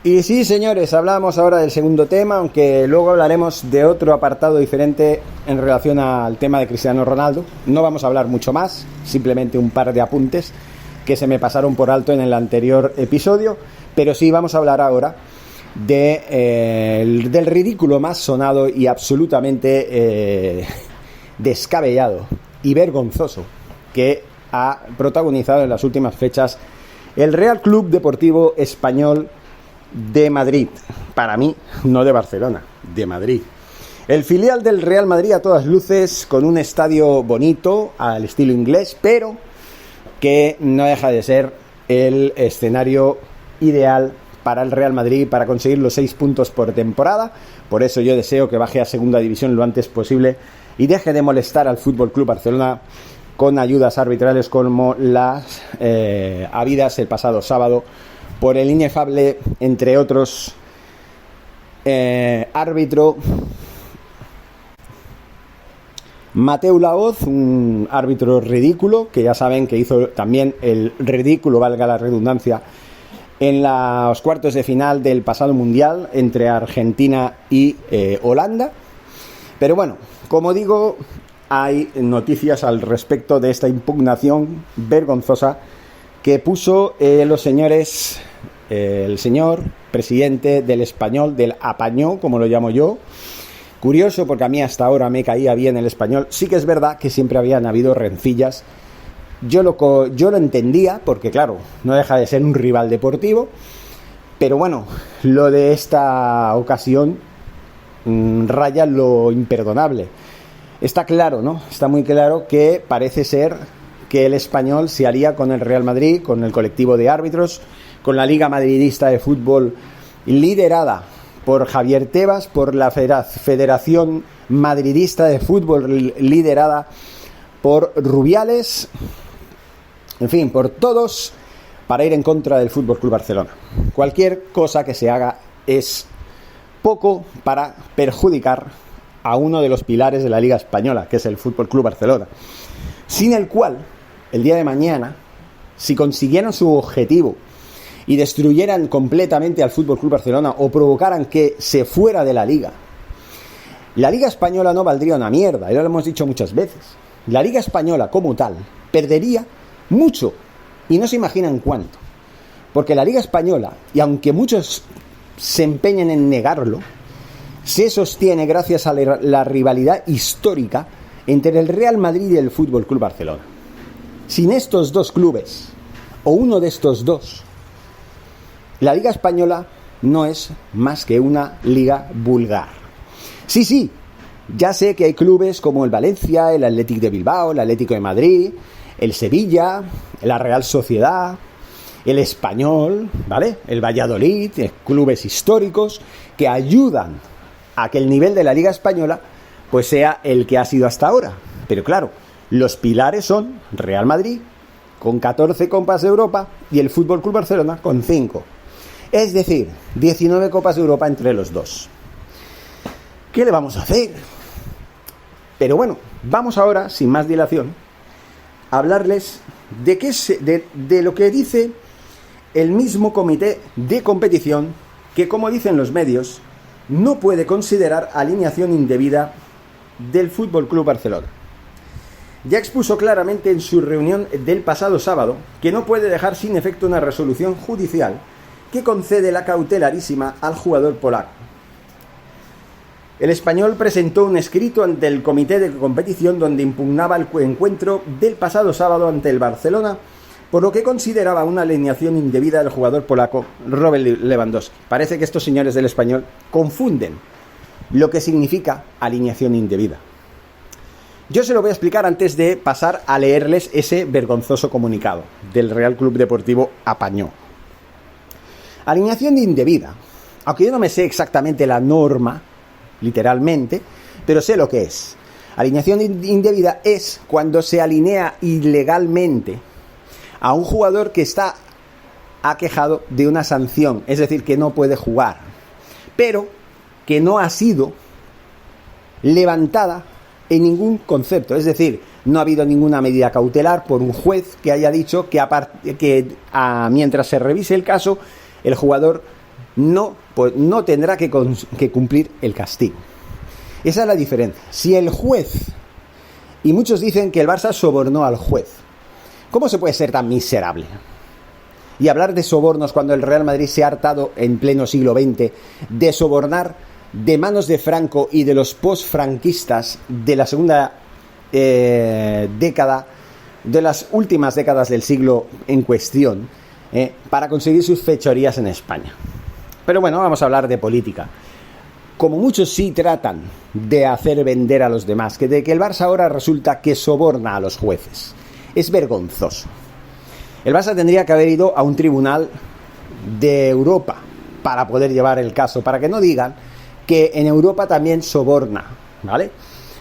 Y sí, señores, hablamos ahora del segundo tema, aunque luego hablaremos de otro apartado diferente en relación al tema de Cristiano Ronaldo. No vamos a hablar mucho más, simplemente un par de apuntes que se me pasaron por alto en el anterior episodio, pero sí vamos a hablar ahora del ridículo más sonado y absolutamente descabellado y vergonzoso que ha protagonizado en las últimas fechas el Real Club Deportivo Español de Madrid. Para mí, no de Barcelona, de Madrid. El filial del Real Madrid a todas luces, con un estadio bonito al estilo inglés, pero que no deja de ser el escenario ideal para el Real Madrid para conseguir los 6 puntos por temporada. Por eso yo deseo que baje a segunda división lo antes posible y deje de molestar al FC Barcelona con ayudas arbitrales como las habidas el pasado sábado por el inefable, entre otros, árbitro Mateu Laoz, un árbitro ridículo, que ya saben que hizo también el ridículo, valga la redundancia, en los cuartos de final del pasado Mundial entre Argentina y Holanda. Pero bueno, como digo, hay noticias al respecto de esta impugnación vergonzosa que puso los señores, el señor presidente del Español, del Apañó, como lo llamo yo. Curioso, porque a mí hasta ahora me caía bien el Español. Sí que es verdad que siempre habían habido rencillas. Yo lo entendía, porque claro, no deja de ser un rival deportivo. Pero bueno, lo de esta ocasión raya lo imperdonable. Está claro, ¿no? Está muy claro que parece ser que el Español se alía con el Real Madrid, con el colectivo de árbitros, con la Liga Madridista de Fútbol liderada por Javier Tebas, por la Federación Madridista de Fútbol liderada por Rubiales, en fin, por todos, para ir en contra del FC Barcelona. Cualquier cosa que se haga es poco para perjudicar a uno de los pilares de la Liga Española, que es el FC Barcelona, sin el cual, el día de mañana, si consiguieran su objetivo y destruyeran completamente al FC Barcelona o provocaran que se fuera de la Liga Española no valdría una mierda, ya lo hemos dicho muchas veces. La Liga Española como tal perdería mucho, y no se imaginan cuánto, porque la Liga Española, y aunque muchos se empeñen en negarlo, se sostiene gracias a la rivalidad histórica entre el Real Madrid y el FC Barcelona. Sin estos dos clubes, o uno de estos dos, la Liga Española no es más que una liga vulgar. Sí, ya sé que hay clubes como el Valencia, el Athletic de Bilbao, el Atlético de Madrid, el Sevilla, la Real Sociedad, el Español, ¿vale? El Valladolid, clubes históricos que ayudan a que el nivel de la Liga Española pues sea el que ha sido hasta ahora. Pero claro, los pilares son Real Madrid con 14 Copas de Europa y el FC Barcelona con 5. Es decir, 19 Copas de Europa entre los dos. ¿Qué le vamos a hacer? Pero bueno, vamos ahora, sin más dilación, a hablarles de lo que dice el mismo comité de competición, que, como dicen los medios, no puede considerar alineación indebida del FC Barcelona. Ya expuso claramente en su reunión del pasado sábado que no puede dejar sin efecto una resolución judicial que concede la cautelarísima al jugador polaco. El Español presentó un escrito ante el comité de competición donde impugnaba el encuentro del pasado sábado ante el Barcelona, por lo que consideraba una alineación indebida del jugador polaco Robert Lewandowski. Parece que estos señores del Español confunden lo que significa alineación indebida. Yo se lo voy a explicar antes de pasar a leerles ese vergonzoso comunicado del Real Club Deportivo Apañó. Alineación indebida, aunque yo no me sé exactamente la norma, literalmente, pero sé lo que es. Alineación indebida es cuando se alinea ilegalmente a un jugador que está aquejado de una sanción, es decir, que no puede jugar, pero que no ha sido levantada en ningún concepto, es decir, no ha habido ninguna medida cautelar por un juez que haya dicho que mientras se revise el caso, el jugador no tendrá que cumplir el castigo. Esa es la diferencia. Si el juez, y muchos dicen que el Barça sobornó al juez, ¿cómo se puede ser tan miserable? Y hablar de sobornos cuando el Real Madrid se ha hartado en pleno siglo XX de sobornar de manos de Franco y de los post-franquistas de la segunda década, de las últimas décadas del siglo en cuestión, para conseguir sus fechorías en España. Pero bueno, vamos a hablar de política. Como muchos sí tratan de hacer vender a los demás, de que el Barça ahora resulta que soborna a los jueces. Es vergonzoso. El Barça tendría que haber ido a un tribunal de Europa para poder llevar el caso, para que no digan que en Europa también soborna, ¿vale?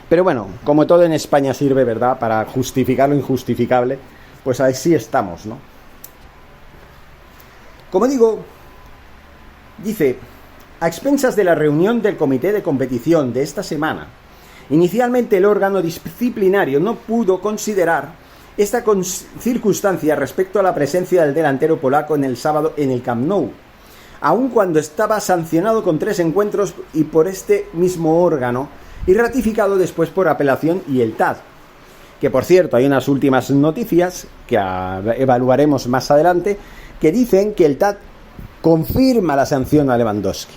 Pero bueno, como todo en España sirve, ¿verdad?, para justificar lo injustificable, pues así estamos, ¿no? Como digo, dice, a expensas de la reunión del comité de competición de esta semana, inicialmente el órgano disciplinario no pudo considerar esta circunstancia respecto a la presencia del delantero polaco en el sábado en el Camp Nou, aun cuando estaba sancionado con 3 encuentros y por este mismo órgano y ratificado después por apelación y el TAD. Que por cierto, hay unas últimas noticias que evaluaremos más adelante que dicen que el TAD confirma la sanción a Lewandowski,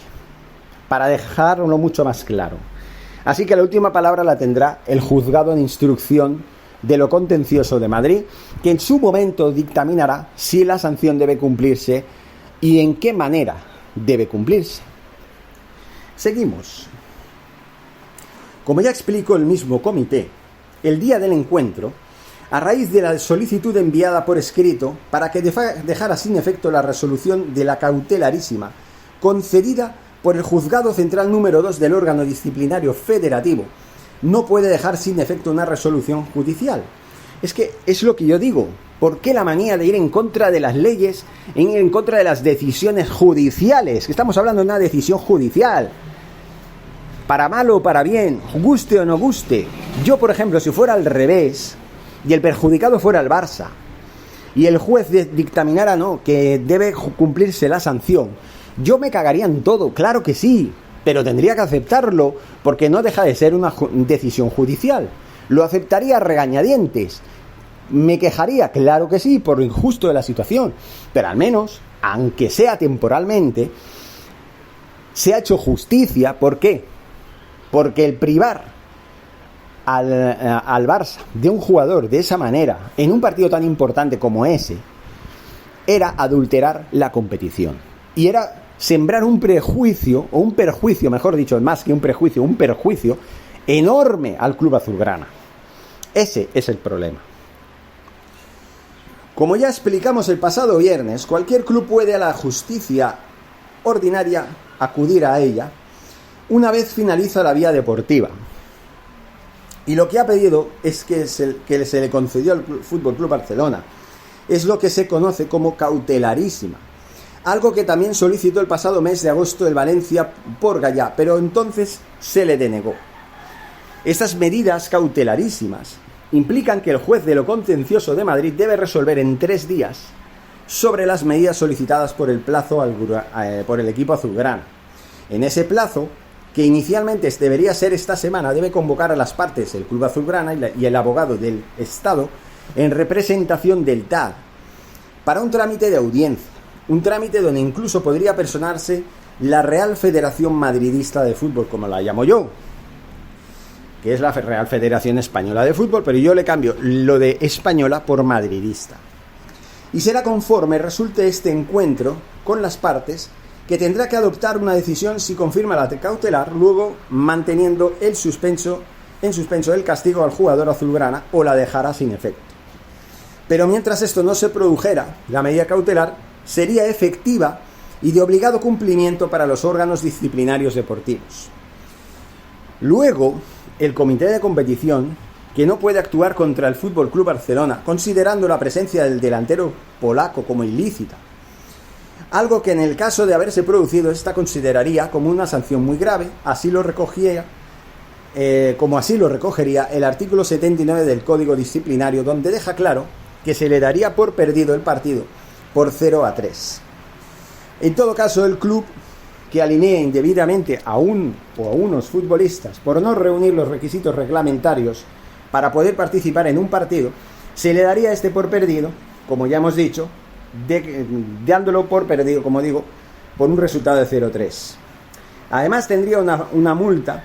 para dejarlo mucho más claro. Así que la última palabra la tendrá el juzgado en instrucción de lo contencioso de Madrid, que en su momento dictaminará si la sanción debe cumplirse y en qué manera debe cumplirse. Seguimos. Como ya explicó el mismo comité, el día del encuentro, a raíz de la solicitud enviada por escrito para que dejara sin efecto la resolución de la cautelarísima concedida por el Juzgado Central número 2 del órgano disciplinario federativo, no puede dejar sin efecto una resolución judicial. Es que es lo que yo digo. ¿Por qué la manía de ir en contra de las leyes, en contra de las decisiones judiciales? Que estamos hablando de una decisión judicial. Para mal o para bien, guste o no guste. Yo, por ejemplo, si fuera al revés y el perjudicado fuera el Barça y el juez dictaminara no, que debe cumplirse la sanción, yo me cagaría en todo, claro que sí, pero tendría que aceptarlo porque no deja de ser una decisión judicial. Lo aceptaría a regañadientes. Me quejaría, claro que sí, por lo injusto de la situación, pero al menos, aunque sea temporalmente, se ha hecho justicia. ¿Por qué? Porque el privar al Barça de un jugador de esa manera, en un partido tan importante como ese, era adulterar la competición. Y era sembrar un prejuicio, o un perjuicio, mejor dicho, más que un prejuicio, un perjuicio enorme al club azulgrana. Ese es el problema. Como ya explicamos el pasado viernes, cualquier club puede a la justicia ordinaria acudir a ella una vez finaliza la vía deportiva. Y lo que ha pedido es que se le concedió al Fútbol Club Barcelona. Es lo que se conoce como cautelarísima. Algo que también solicitó el pasado mes de agosto el Valencia por Gallá, pero entonces se le denegó. Estas medidas cautelarísimas implican que el juez de lo contencioso de Madrid debe resolver en 3 días sobre las medidas solicitadas por el equipo azulgrana. En ese plazo, que inicialmente debería ser esta semana, debe convocar a las partes, el club azulgrana y el abogado del Estado, en representación del TAD, para un trámite de audiencia. Un trámite donde incluso podría personarse la Real Federación Madridista de Fútbol, como la llamo yo, que es la Real Federación Española de Fútbol, pero yo le cambio lo de española por madridista. Y será conforme resulte este encuentro con las partes que tendrá que adoptar una decisión si confirma la cautelar, luego manteniendo en suspenso el castigo al jugador azulgrana o la dejará sin efecto. Pero mientras esto no se produjera, la medida cautelar sería efectiva y de obligado cumplimiento para los órganos disciplinarios deportivos. Luego, el comité de competición, que no puede actuar contra el Fútbol Club Barcelona, considerando la presencia del delantero polaco como ilícita, algo que en el caso de haberse producido esta consideraría como una sanción muy grave, como así lo recogería el artículo 79 del Código Disciplinario, donde deja claro que se le daría por perdido el partido por 0-3. En todo caso, el club que alinee indebidamente a un o a unos futbolistas por no reunir los requisitos reglamentarios para poder participar en un partido, se le daría este por perdido, como ya hemos dicho, dándolo por perdido, como digo, por un resultado de 0-3. Además tendría una multa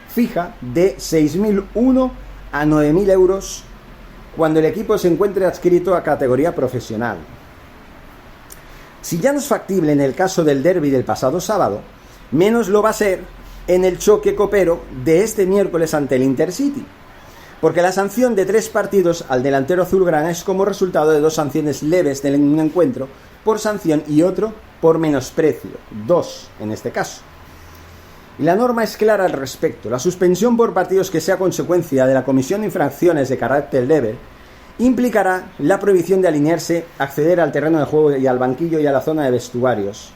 fija de 6.001 a 9.000 euros cuando el equipo se encuentre adscrito a categoría profesional. Si ya no es factible en el caso del derbi del pasado sábado, menos lo va a ser en el choque copero de este miércoles ante el Intercity, porque la sanción de 3 partidos al delantero azulgrana es como resultado de 2 sanciones leves de un encuentro por sanción y otro por menosprecio, 2 en este caso. Y la norma es clara al respecto. La suspensión por partidos que sea consecuencia de la comisión de infracciones de carácter leve implicará la prohibición de alinearse, acceder al terreno de juego y al banquillo y a la zona de vestuarios,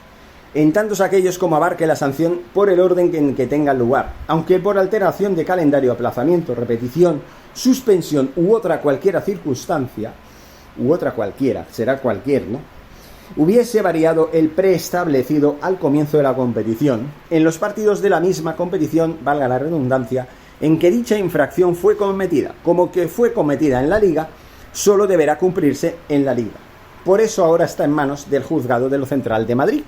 en tantos aquellos como abarque la sanción por el orden en que tenga lugar, aunque por alteración de calendario, aplazamiento, repetición, suspensión u otra cualquiera circunstancia, será cualquier, ¿no?, hubiese variado el preestablecido al comienzo de la competición, en los partidos de la misma competición, valga la redundancia, en que dicha infracción fue cometida. Como que fue cometida en la Liga, solo deberá cumplirse en la Liga. Por eso ahora está en manos del Juzgado de lo Central de Madrid.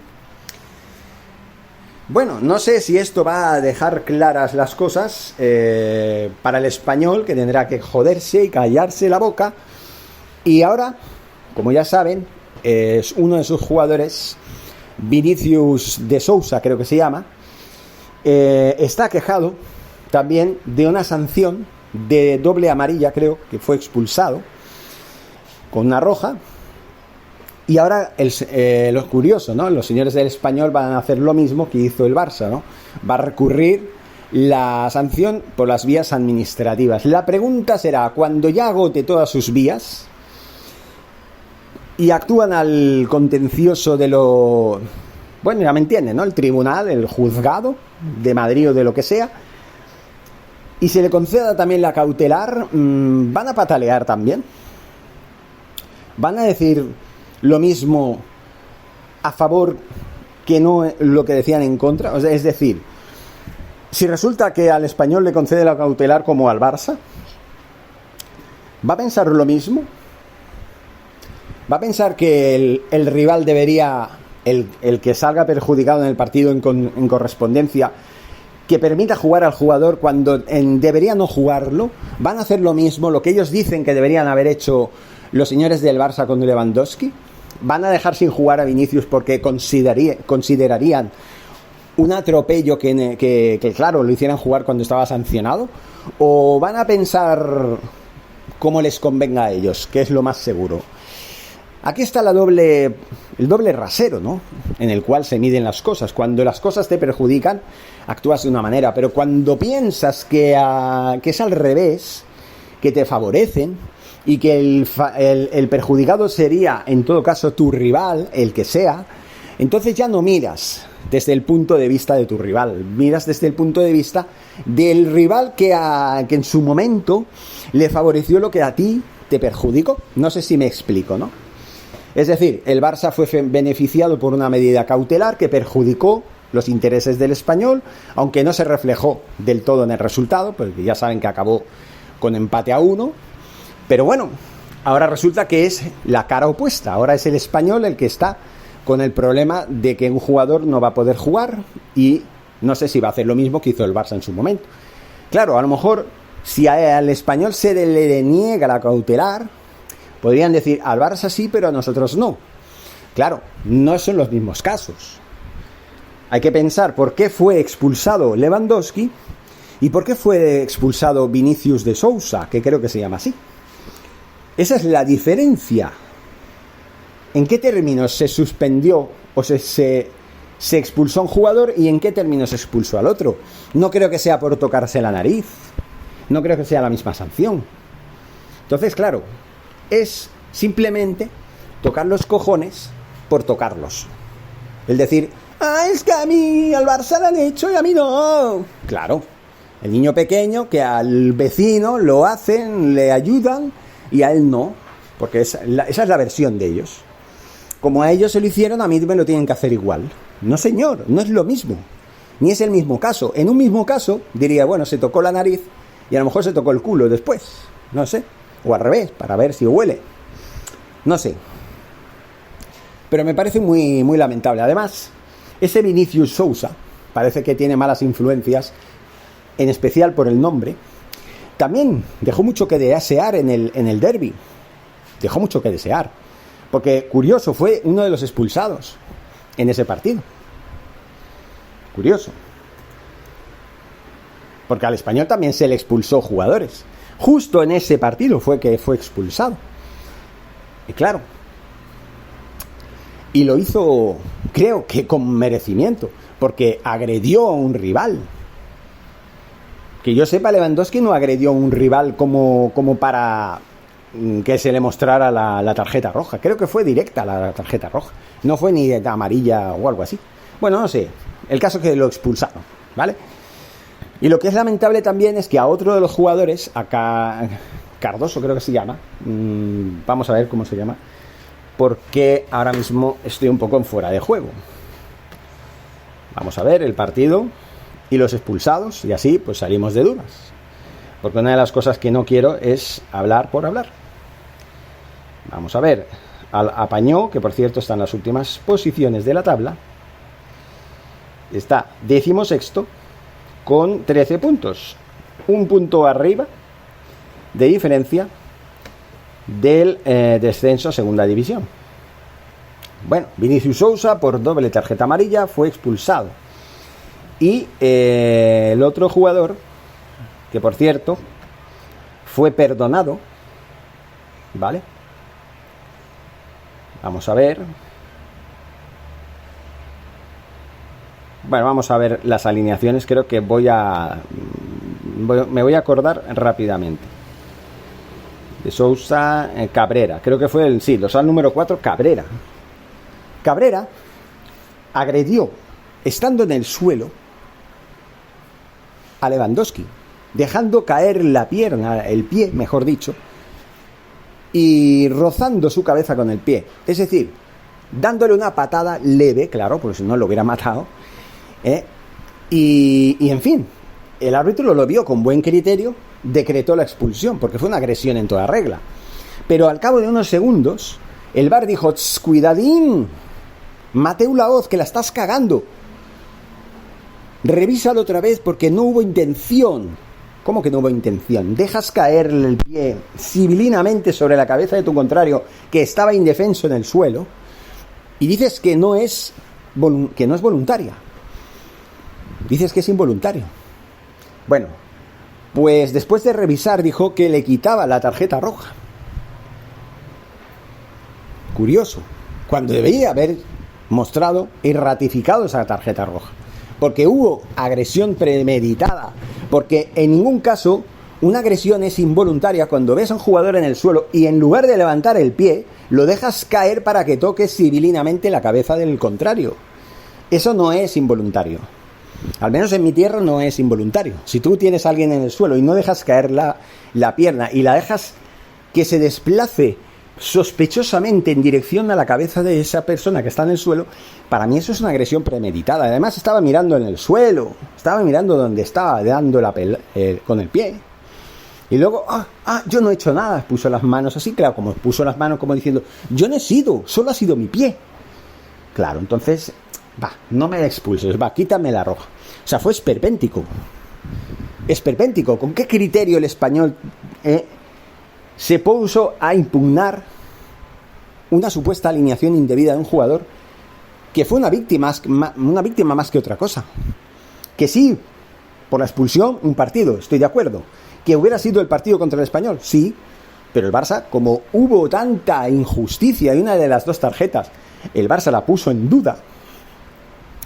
Bueno, no sé si esto va a dejar claras las cosas para el Español, que tendrá que joderse y callarse la boca. Y ahora, como ya saben, es uno de sus jugadores, Vinicius de Sousa, creo que se llama, está quejado también de una sanción de doble amarilla, creo que fue expulsado con una roja. Y ahora lo curioso, ¿no?, los señores del Español van a hacer lo mismo que hizo el Barça, ¿no? Va a recurrir la sanción por las vías administrativas. La pregunta será, cuando ya agote todas sus vías y actúan al contencioso de lo... Bueno, ya me entienden, ¿no?, el tribunal, el juzgado de Madrid o de lo que sea, y se le conceda también la cautelar, ¿van a patalear también? ¿Van a decir lo mismo a favor que no lo que decían en contra? O sea, es decir, si resulta que al Español le concede la cautelar como al Barça, ¿va a pensar lo mismo? ¿Va a pensar que el rival debería, el que salga perjudicado en el partido en correspondencia, que permita jugar al jugador cuando debería no jugarlo? ¿Van a hacer lo mismo, lo que ellos dicen que deberían haber hecho los señores del Barça con Lewandowski? ¿Van a dejar sin jugar a Vinicius porque considerarían un atropello que claro, lo hicieran jugar cuando estaba sancionado? ¿O van a pensar como les convenga a ellos, que es lo más seguro? Aquí está el doble rasero, ¿no?, en el cual se miden las cosas. Cuando las cosas te perjudican, actúas de una manera, pero cuando piensas que es al revés, que te favorecen, y que el perjudicado sería, en todo caso, tu rival, el que sea, entonces ya no miras desde el punto de vista de tu rival, miras desde el punto de vista del rival que en su momento le favoreció lo que a ti te perjudicó. No sé si me explico, ¿no? Es decir, el Barça fue beneficiado por una medida cautelar que perjudicó los intereses del Español, aunque no se reflejó del todo en el resultado, porque ya saben que acabó con empate a 1. Pero bueno, ahora resulta que es la cara opuesta. Ahora es el Español el que está con el problema de que un jugador no va a poder jugar, y no sé si va a hacer lo mismo que hizo el Barça en su momento. Claro, a lo mejor si al Español se le deniega la cautelar, podrían decir, al Barça sí, pero a nosotros no. Claro, no son los mismos casos. Hay que pensar por qué fue expulsado Lewandowski y por qué fue expulsado Vinicius de Sousa, que creo que se llama así. Esa es la diferencia. ¿En qué términos se suspendió o se expulsó a un jugador y en qué términos se expulsó al otro? No creo que sea por tocarse la nariz. No creo que sea la misma sanción. Entonces, claro, es simplemente tocar los cojones por tocarlos. El decir, es que a mí al Barça lo han hecho y a mí no. Claro, el niño pequeño que al vecino lo hacen, le ayudan y a él no, porque esa es la versión de ellos. Como a ellos se lo hicieron, a mí me lo tienen que hacer igual. No, señor, no es lo mismo. Ni es el mismo caso. En un mismo caso, diría, bueno, se tocó la nariz y a lo mejor se tocó el culo después. No sé. O al revés, para ver si huele. No sé. Pero me parece muy, muy lamentable. Además, ese Vinicius Sousa parece que tiene malas influencias, en especial por el nombre. También dejó mucho que desear en el derbi. Dejó mucho que desear. Porque, curioso, fue uno de los expulsados en ese partido. Curioso. Porque al Español también se le expulsó jugadores. Justo en ese partido fue que fue expulsado. Y claro. Y lo hizo, creo que con merecimiento. Porque agredió a un rival. Que yo sepa, Lewandowski no agredió a un rival como para que se le mostrara la tarjeta roja. Creo que fue directa la tarjeta roja. No fue ni de amarilla o algo así. Bueno, no sé. El caso es que lo expulsaron, ¿vale? Y lo que es lamentable también es que a otro de los jugadores, a Cardoso creo que se llama, vamos a ver cómo se llama, porque ahora mismo estoy un poco en fuera de juego. Vamos a ver el partido y los expulsados y así pues salimos de dudas. Porque una de las cosas que no quiero es hablar por hablar. Vamos a ver al Apañó, que por cierto está en las últimas posiciones de la tabla. Está 16º con 13 puntos. Un punto arriba de diferencia del descenso a segunda división. Bueno, Vinicius Sousa por doble tarjeta amarilla fue expulsado. Y el otro jugador, que por cierto fue perdonado, ¿vale? Vamos a ver. Bueno, vamos a ver las alineaciones. Creo que me voy a acordar rápidamente. De Sousa, Cabrera. Creo que fue el dorsal número 4, Cabrera. Cabrera agredió, estando en el suelo, a Lewandowski, dejando caer la pierna, el pie, mejor dicho, y rozando su cabeza con el pie. Es decir, dándole una patada leve, claro, porque si no lo hubiera matado. Y en fin, el árbitro lo vio con buen criterio, decretó la expulsión, porque fue una agresión en toda regla. Pero al cabo de unos segundos, el VAR dijo: cuidadín, Mateu Laoz, que la estás cagando. Revísalo otra vez porque no hubo intención. ¿Cómo que no hubo intención? Dejas caer el pie civilinamente sobre la cabeza de tu contrario, que estaba indefenso en el suelo, y dices que no es voluntaria. Dices que es involuntario. Bueno, pues después de revisar dijo que le quitaba la tarjeta roja. Curioso, cuando debería haber mostrado y ratificado esa tarjeta roja. Porque hubo agresión premeditada. Porque en ningún caso una agresión es involuntaria cuando ves a un jugador en el suelo y en lugar de levantar el pie, lo dejas caer para que toque civilinamente la cabeza del contrario. Eso no es involuntario. Al menos en mi tierra no es involuntario. Si tú tienes a alguien en el suelo y no dejas caer la pierna y la dejas que se desplace sospechosamente en dirección a la cabeza de esa persona que está en el suelo, para mí eso es una agresión premeditada. Además estaba mirando en el suelo, estaba mirando donde estaba dando con el pie. Y luego, yo no he hecho nada, puso las manos así, claro, como puso las manos como diciendo, yo no he sido, solo ha sido mi pie. Claro, entonces, no me expulses, quítame la roja. O sea, fue esperpéntico. Esperpéntico. ¿Con qué criterio el Español se puso a impugnar una supuesta alineación indebida de un jugador que fue una víctima más que otra cosa? Que sí, por la expulsión, un partido, estoy de acuerdo. Que hubiera sido el partido contra el Español, sí, pero el Barça, como hubo tanta injusticia y una de las dos tarjetas, el Barça la puso en duda,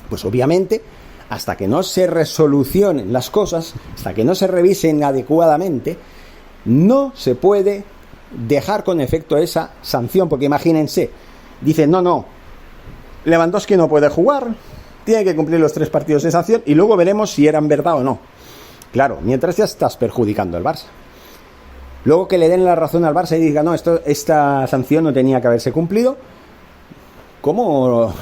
pues obviamente, hasta que no se resolucionen las cosas, hasta que no se revisen adecuadamente, no se puede dejar con efecto esa sanción, porque imagínense, dicen, no, Lewandowski no puede jugar, tiene que cumplir los 3 partidos de sanción y luego veremos si eran verdad o no. Claro, mientras ya estás perjudicando al Barça. Luego que le den la razón al Barça y diga, no, esta sanción no tenía que haberse cumplido, ¿cómo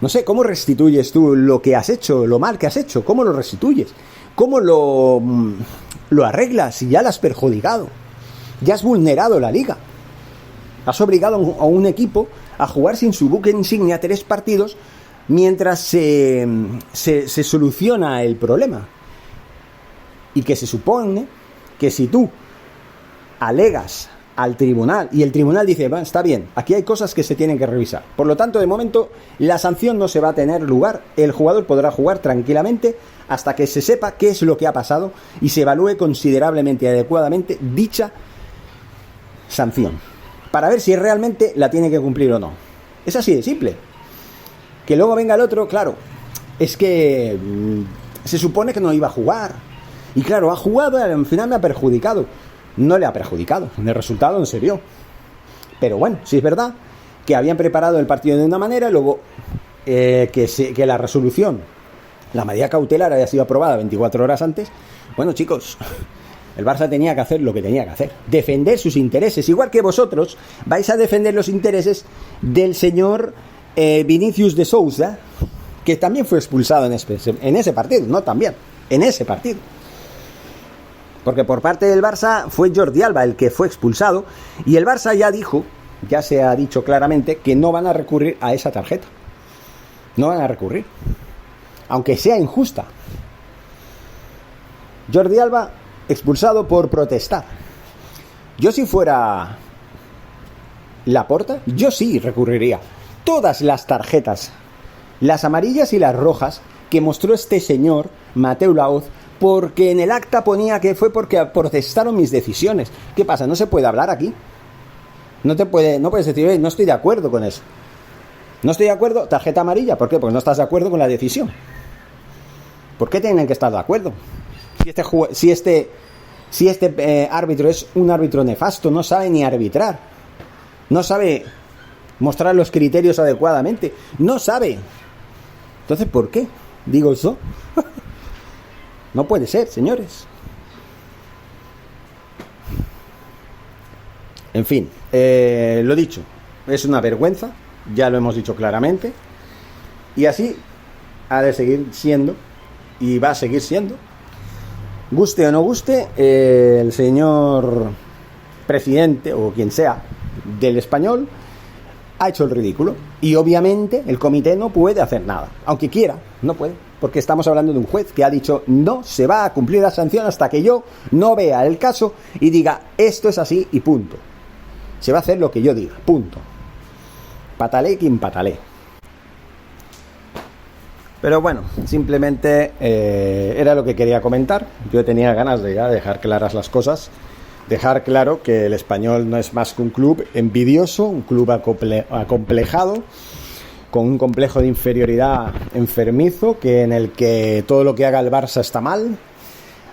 No sé, ¿cómo restituyes tú lo que has hecho, lo mal que has hecho? ¿Cómo lo restituyes? ¿Cómo lo arreglas si ya lo has perjudicado? Ya has vulnerado la liga. Has obligado a un equipo a jugar sin su buque insignia 3 partidos mientras se soluciona el problema. Y que se supone que si tú alegas al tribunal y el tribunal dice, bueno, está bien, aquí hay cosas que se tienen que revisar, por lo tanto, de momento, la sanción no se va a tener lugar, el jugador podrá jugar tranquilamente hasta que se sepa qué es lo que ha pasado y se evalúe considerablemente y adecuadamente dicha sanción, para ver si realmente la tiene que cumplir o no. Es así de simple. Que luego venga el otro, claro, es que se supone que no iba a jugar, y claro, ha jugado y al final me ha perjudicado. No le ha perjudicado, el resultado no se vio. Pero bueno, sí es verdad que habían preparado el partido de una manera, luego que la resolución, la medida cautelar haya sido aprobada 24 horas antes. Bueno, chicos, el Barça tenía que hacer lo que tenía que hacer, defender sus intereses, igual que vosotros vais a defender los intereses del señor Vinicius de Sousa, que también fue expulsado en ese partido, no también, en ese partido. Porque por parte del Barça fue Jordi Alba el que fue expulsado y el Barça ya se ha dicho claramente que no van a recurrir a esa tarjeta. No van a recurrir. Aunque sea injusta. Jordi Alba expulsado por protestar. Yo si fuera Laporta, yo sí recurriría. Todas las tarjetas, las amarillas y las rojas que mostró este señor, Mateu Laoz, porque en el acta ponía que fue porque protestaron mis decisiones. ¿Qué pasa? ¿No se puede hablar aquí? No puedes decir, no estoy de acuerdo con eso. No estoy de acuerdo, tarjeta amarilla. ¿Por qué? Porque no estás de acuerdo con la decisión. ¿Por qué tienen que estar de acuerdo? Si este árbitro es un árbitro nefasto, no sabe ni arbitrar, no sabe mostrar los criterios adecuadamente, no sabe. Entonces, ¿por qué digo eso? No puede ser, señores. En fin, lo dicho, es una vergüenza, ya lo hemos dicho claramente, y así ha de seguir siendo, y va a seguir siendo. Guste o no guste, el señor presidente, o quien sea, del Español, ha hecho el ridículo, y obviamente el comité no puede hacer nada, aunque quiera, no puede. Porque estamos hablando de un juez que ha dicho no se va a cumplir la sanción hasta que yo no vea el caso y diga esto es así y punto. Se va a hacer lo que yo diga, punto. Patalé quien patalé. Pero bueno, simplemente era lo que quería comentar. Yo tenía ganas de ya dejar claras las cosas. Dejar claro que el Español no es más que un club envidioso, un club acomplejado, con un complejo de inferioridad enfermizo, en el que todo lo que haga el Barça está mal,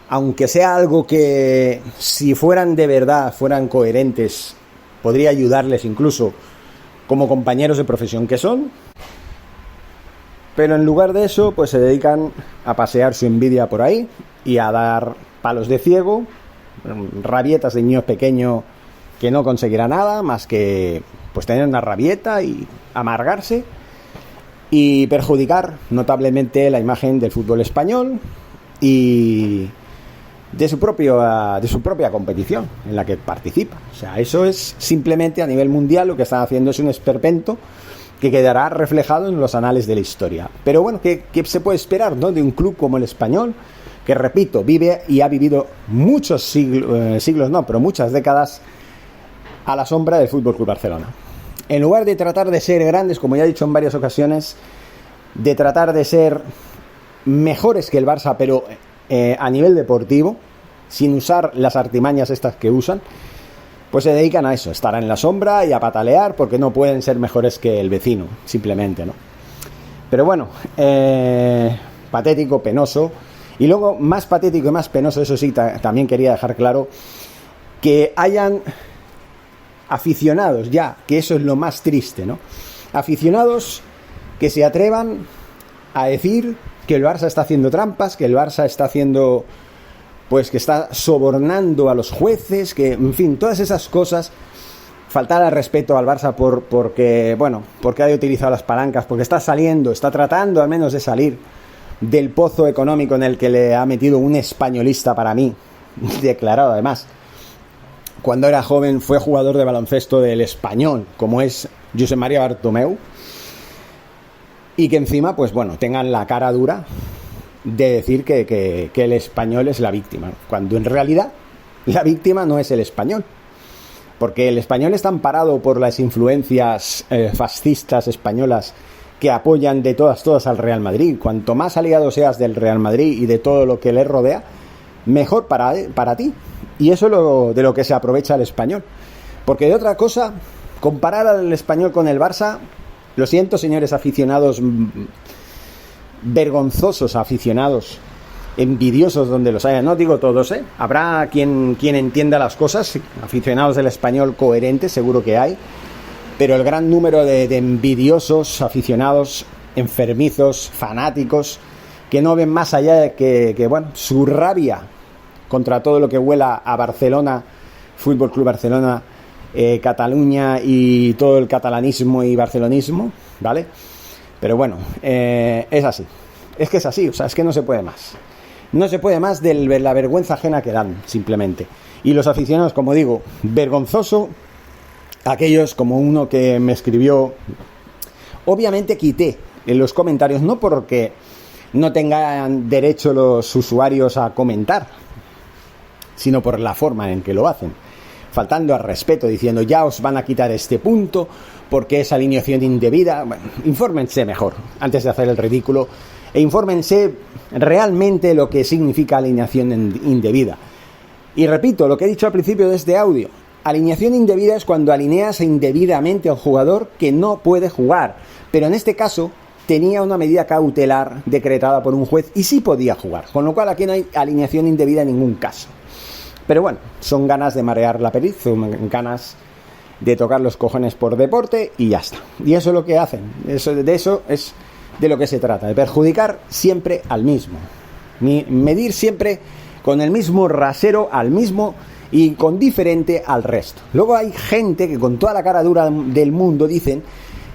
aunque sea algo que, si fueran de verdad, fueran coherentes, podría ayudarles incluso como compañeros de profesión que son, pero en lugar de eso, pues se dedican a pasear su envidia por ahí y a dar palos de ciego, rabietas de niños pequeños que no conseguirá nada más que pues tener una rabieta y amargarse y perjudicar notablemente la imagen del fútbol español y de su propia competición en la que participa. O sea, eso es simplemente a nivel mundial lo que están haciendo, es un esperpento que quedará reflejado en los anales de la historia. Pero bueno, ¿qué se puede esperar, ¿no?, de un club como el Español, que repito, vive y ha vivido muchos siglos no, pero muchas décadas a la sombra del Fútbol Club Barcelona? En lugar de tratar de ser grandes, como ya he dicho en varias ocasiones, de tratar de ser mejores que el Barça, pero a nivel deportivo, sin usar las artimañas estas que usan, pues se dedican a eso, estar en la sombra y a patalear porque no pueden ser mejores que el vecino, simplemente, ¿no? Pero bueno, patético, penoso. Y luego, más patético y más penoso, eso sí, también quería dejar claro, que hayan aficionados ya, que eso es lo más triste, ¿no? Aficionados que se atrevan a decir que el Barça está haciendo trampas, que el Barça está haciendo, pues que está sobornando a los jueces, que, en fin, todas esas cosas faltar al respeto al Barça porque haya utilizado las palancas, porque está tratando al menos de salir del pozo económico en el que le ha metido un españolista para mí, declarado además. Cuando era joven fue jugador de baloncesto del Español, como es Josep María Bartomeu, y que encima, tengan la cara dura de decir que el Español es la víctima, cuando en realidad la víctima no es el Español, porque el Español está amparado por las influencias fascistas españolas que apoyan de todas al Real Madrid. Cuanto más aliado seas del Real Madrid y de todo lo que le rodea, mejor para ti. Y eso es de lo que se aprovecha el Español. Porque de otra cosa, comparar al Español con el Barça, lo siento, señores aficionados, vergonzosos aficionados, envidiosos donde los haya, no digo todos, habrá quien entienda las cosas, aficionados del Español coherentes, seguro que hay, pero el gran número de envidiosos aficionados, enfermizos, fanáticos, que no ven más allá de que su rabia contra todo lo que huela a Barcelona, Fútbol Club Barcelona, Cataluña y todo el catalanismo y barcelonismo, ¿vale? Pero es así. Es que es así, es que no se puede más. No se puede más de la vergüenza ajena que dan, simplemente. Y los aficionados, como digo, vergonzoso. Aquellos como uno que me escribió, obviamente quité en los comentarios, no porque no tengan derecho los usuarios a comentar, sino por la forma en que lo hacen, faltando al respeto, diciendo ya os van a quitar este punto porque es alineación indebida. Infórmense mejor antes de hacer el ridículo e infórmense realmente lo que significa alineación indebida. Y repito lo que he dicho al principio de este audio: alineación indebida es cuando alineas indebidamente a un jugador que no puede jugar, pero en este caso tenía una medida cautelar decretada por un juez y sí podía jugar, con lo cual aquí no hay alineación indebida en ningún caso. Pero son ganas de marear la perdiz, son ganas de tocar los cojones por deporte y ya está. Y eso es lo que hacen, de eso es de lo que se trata, de perjudicar siempre al mismo, medir siempre con el mismo rasero al mismo y con diferente al resto. Luego hay gente que con toda la cara dura del mundo dicen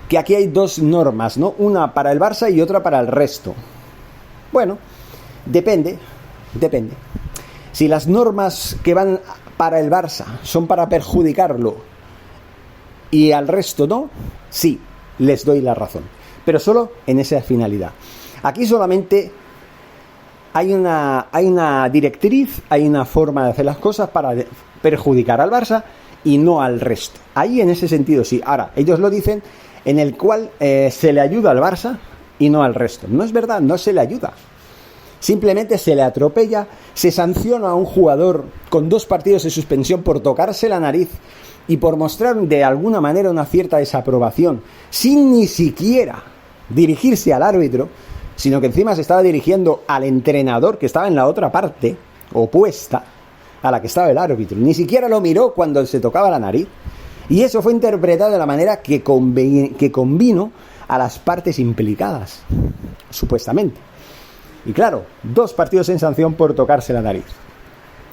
que aquí hay dos normas, ¿no? Una para el Barça y otra para el resto. Depende. Si las normas que van para el Barça son para perjudicarlo y al resto no, sí, les doy la razón. Pero solo en esa finalidad. Aquí solamente hay una directriz, hay una forma de hacer las cosas para perjudicar al Barça y no al resto. Ahí en ese sentido sí. Ahora, ellos lo dicen en el cual se le ayuda al Barça y no al resto. No es verdad, no se le ayuda. Simplemente se le atropella, se sanciona a un jugador con 2 partidos de suspensión por tocarse la nariz y por mostrar de alguna manera una cierta desaprobación, sin ni siquiera dirigirse al árbitro, sino que encima se estaba dirigiendo al entrenador que estaba en la otra parte, opuesta a la que estaba el árbitro. Ni siquiera lo miró cuando se tocaba la nariz. Y eso fue interpretado de la manera que convino a las partes implicadas, supuestamente. Y claro, 2 partidos en sanción por tocarse la nariz.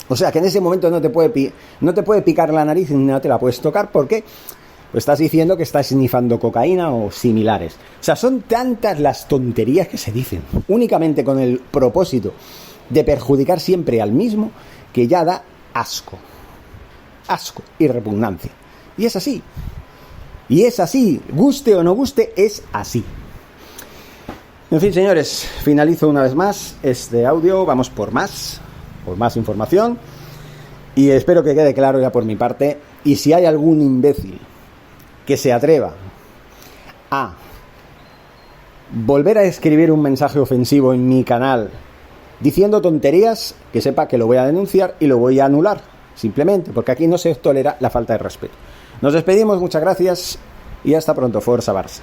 O sea que en ese momento no te puede picar la nariz y no te la puedes tocar porque estás diciendo que estás snifando cocaína o similares. O sea, son tantas las tonterías que se dicen, únicamente con el propósito de perjudicar siempre al mismo, que ya da asco. Asco y repugnancia. Y es así. Y es así. Guste o no guste, es así. En fin, señores, finalizo una vez más este audio. Vamos por más información. Y espero que quede claro ya por mi parte. Y si hay algún imbécil que se atreva a volver a escribir un mensaje ofensivo en mi canal diciendo tonterías, que sepa que lo voy a denunciar y lo voy a anular. Simplemente, porque aquí no se tolera la falta de respeto. Nos despedimos, muchas gracias y hasta pronto. Forza Barça.